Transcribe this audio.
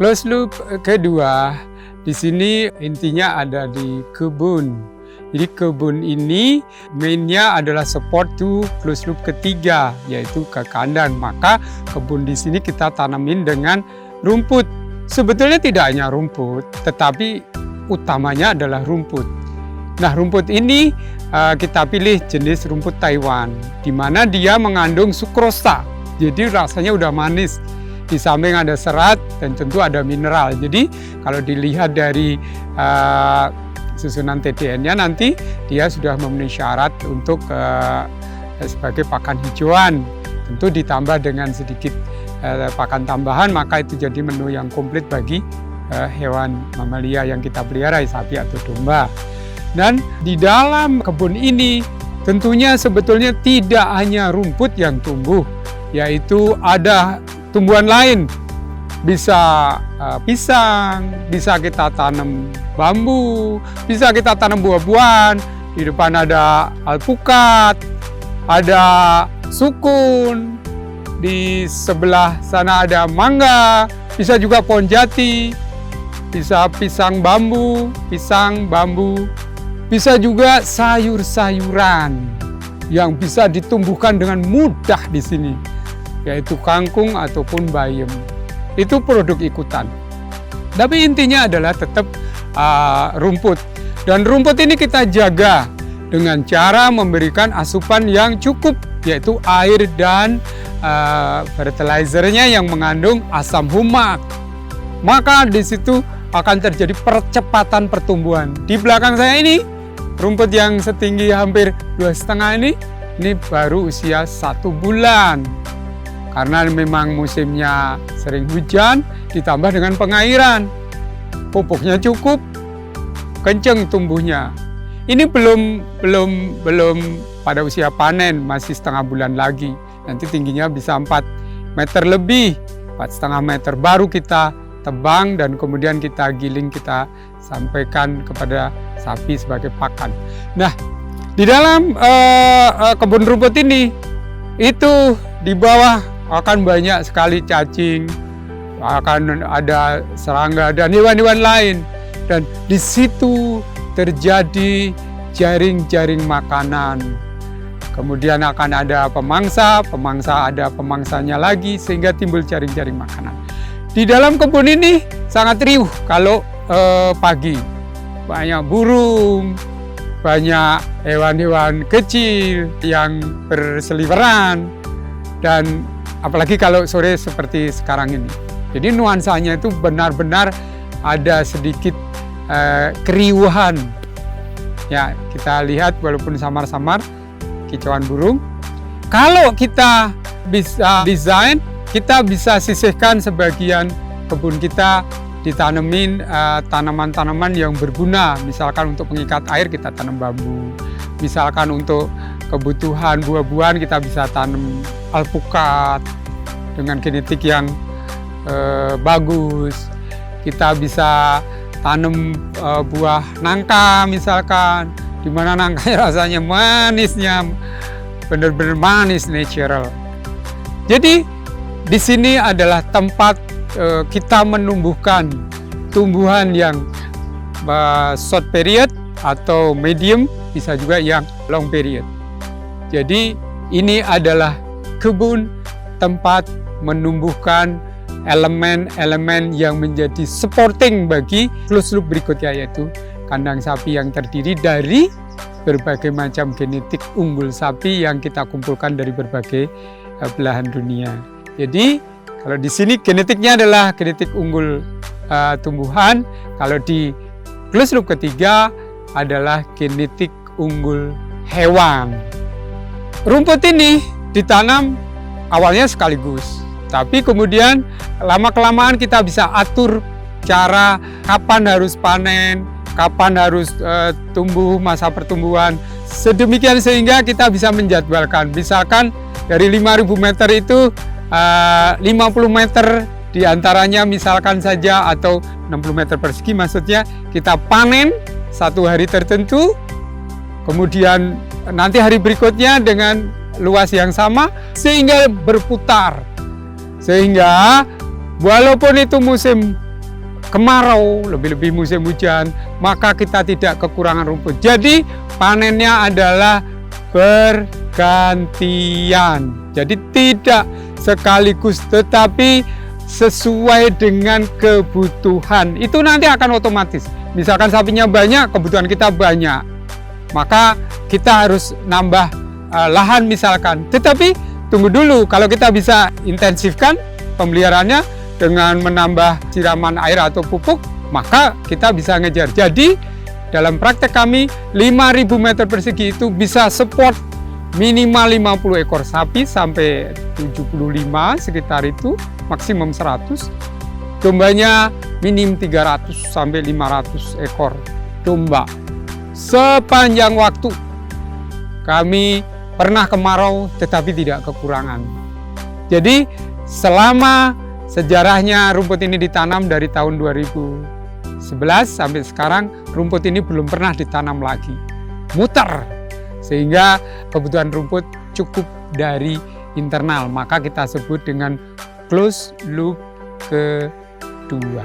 Closed loop kedua, di sini intinya ada di kebun. Jadi kebun ini mainnya adalah support to closed loop ketiga, yaitu ke kandang. Maka kebun di sini kita tanamin dengan rumput. Sebetulnya tidak hanya rumput, tetapi utamanya adalah rumput. Nah, rumput ini kita pilih jenis rumput Taiwan, di mana dia mengandung sukrosa. Jadi rasanya udah manis. Di samping ada serat dan tentu ada mineral. Jadi kalau dilihat dari susunan TDN-nya nanti dia sudah memenuhi syarat untuk sebagai pakan hijauan. Tentu ditambah dengan sedikit pakan tambahan, maka itu jadi menu yang komplit bagi hewan mamalia yang kita pelihara, sapi atau domba. Dan di dalam kebun ini tentunya sebetulnya tidak hanya rumput yang tumbuh, yaitu ada tumbuhan lain. Bisa pisang, bisa kita tanam bambu, bisa kita tanam buah-buahan. Di depan ada alpukat, ada sukun, di sebelah sana ada mangga, bisa juga pohon jati, bisa pisang bambu, bisa juga sayur-sayuran yang bisa ditumbuhkan dengan mudah di sini, yaitu kangkung ataupun bayam. Itu produk ikutan. Tapi intinya adalah tetap rumput. Dan rumput ini kita jaga dengan cara memberikan asupan yang cukup, yaitu air dan fertilizernya yang mengandung asam humak. Maka di situ akan terjadi percepatan pertumbuhan. Di belakang saya ini, rumput yang setinggi hampir 2,5 ini baru usia 1 bulan. Karena memang musimnya sering hujan, ditambah dengan pengairan. Pupuknya cukup, kenceng tumbuhnya. Ini belum pada usia panen, masih setengah bulan lagi. Nanti tingginya bisa 4 meter lebih, 4,5 meter. Baru kita tebang dan kemudian kita giling, kita sampaikan kepada sapi sebagai pakan. Nah, di dalam kebun rumput ini, itu di bawah akan banyak sekali cacing, akan ada serangga dan hewan-hewan lain. Dan di situ terjadi jaring-jaring makanan. Kemudian akan ada pemangsa ada pemangsanya lagi, sehingga timbul jaring-jaring makanan. Di dalam kebun ini sangat riuh kalau pagi. Banyak burung, banyak hewan-hewan kecil yang berseliweran, dan apalagi kalau sore seperti sekarang ini. Jadi nuansanya itu benar-benar ada sedikit keriuhan. Ya, kita lihat walaupun samar-samar kicauan burung. Kalau kita bisa desain, kita bisa sisihkan sebagian kebun kita ditanemin tanaman-tanaman yang berguna. Misalkan untuk pengikat air kita tanam bambu. Misalkan untuk kebutuhan buah-buahan kita bisa tanam alpukat dengan genetik yang bagus. Kita bisa tanam buah nangka misalkan, di mana nangkanya rasanya manisnya benar-benar manis, natural. Jadi di sini adalah tempat kita menumbuhkan tumbuhan yang short period atau medium, bisa juga yang long period. Jadi ini adalah kebun tempat menumbuhkan elemen-elemen yang menjadi supporting bagi closed loop berikutnya, yaitu kandang sapi yang terdiri dari berbagai macam genetik unggul sapi yang kita kumpulkan dari berbagai belahan dunia. Jadi kalau di sini genetiknya adalah genetik unggul tumbuhan, kalau di closed loop ketiga adalah genetik unggul hewan. Rumput ini ditanam awalnya sekaligus, tapi kemudian lama-kelamaan kita bisa atur cara kapan harus panen, kapan harus tumbuh, masa pertumbuhan, sedemikian sehingga kita bisa menjadwalkan. Misalkan dari 5.000 meter itu 50 meter diantaranya misalkan saja, atau 60 meter persegi maksudnya, kita panen satu hari tertentu, kemudian nanti hari berikutnya dengan luas yang sama, sehingga berputar. Sehingga walaupun itu musim kemarau, lebih-lebih musim hujan, maka kita tidak kekurangan rumput. Jadi panennya adalah bergantian. Jadi tidak sekaligus, tetapi sesuai dengan kebutuhan. Itu nanti akan otomatis. Misalkan sapinya banyak, kebutuhan kita banyak, maka kita harus nambah lahan misalkan. Tetapi tunggu dulu, kalau kita bisa intensifkan pemeliharaannya dengan menambah siraman air atau pupuk, maka kita bisa ngejar. Jadi dalam praktek kami 5.000 meter persegi itu bisa support minimal 50 ekor sapi sampai 75 sekitar itu, maksimum 100. Dombanya minim 300 sampai 500 ekor domba. Sepanjang waktu kami pernah kemarau tetapi tidak kekurangan. Jadi selama sejarahnya rumput ini ditanam dari tahun 2011 sampai sekarang, rumput ini belum pernah ditanam lagi. Muter. Sehingga kebutuhan rumput cukup dari internal. Maka kita sebut dengan closed loop kedua.